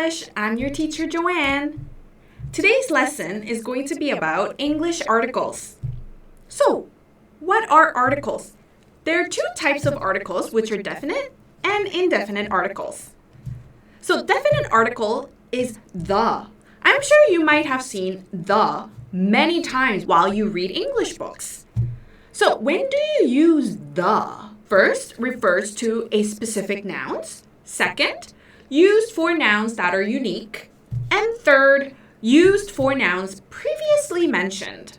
English. I'm your teacher, Joanne. Today's lesson is going to be about English articles. So, what are articles? There are two types of articles, which are definite and indefinite articles. So, definite article is the. I'm sure you might have seen the many times while you read English books. So, when do you use the? First, refers to a specific nouns. Second, used for nouns that are unique. And third, used for nouns previously mentioned.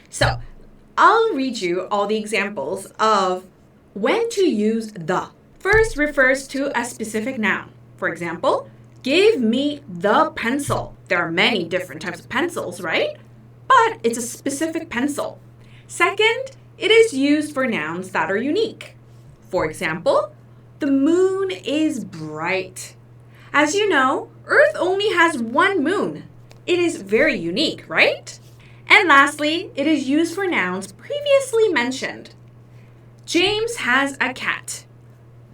So, I'll read you all the examples of when to use the. First refers to a specific noun. For example, give me the pencil. There are many different types of pencils, right? But it's a specific pencil. Second, it is used for nouns that are unique. For example, the moon is bright. As you know, Earth only has one moon. It is very unique, right? And lastly, it is used for nouns previously mentioned. James has a cat.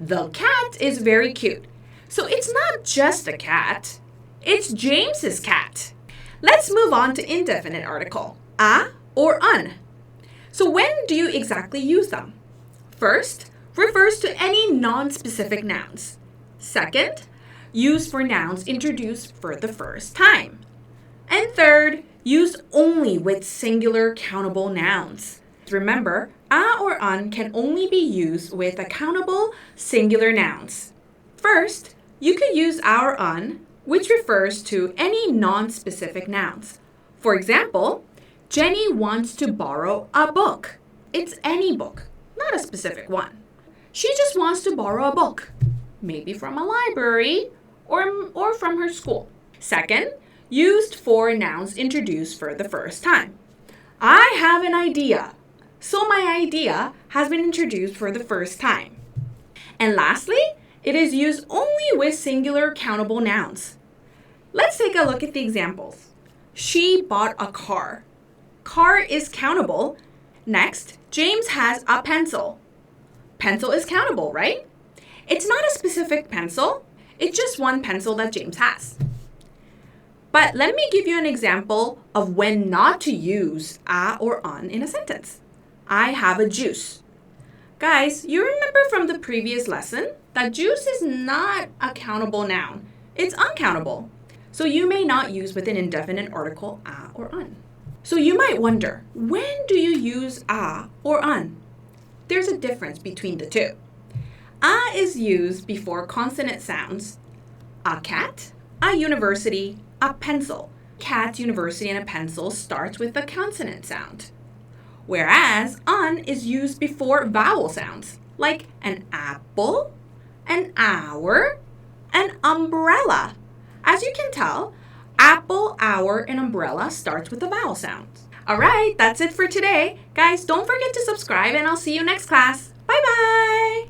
The cat is very cute. So it's not just a cat. It's James's cat. Let's move on to indefinite article, a or un. So when do you exactly use them? First, refers to any non-specific nouns. Second, used for nouns introduced for the first time. And third, used only with singular countable nouns. Remember, a or un can only be used with accountable singular nouns. First, you could use a or un, which refers to any non-specific nouns. For example, Jenny wants to borrow a book. It's any book, not a specific one. She just wants to borrow a book, maybe from a library or from her school. Second, used for nouns introduced for the first time. I have an idea. So my idea has been introduced for the first time. And lastly, it is used only with singular countable nouns. Let's take a look at the examples. She bought a car. Car is countable. Next, James has a pencil. Pencil is countable, right? It's not a specific pencil. It's just one pencil that James has. But let me give you an example of when not to use a or un in a sentence. I have a juice. Guys, you remember from the previous lesson that juice is not a countable noun. It's uncountable. So you may not use with an indefinite article a or un. So you might wonder, when do you use a or un? There's a difference between the two. A is used before consonant sounds. A cat, a university, a pencil. Cat, university, and a pencil starts with a consonant sound. Whereas un is used before vowel sounds, like an apple, an hour, an umbrella. As you can tell, apple, hour, and umbrella starts with a vowel sound. All right, that's it for today. Guys, don't forget to subscribe and I'll see you next class. Bye-bye!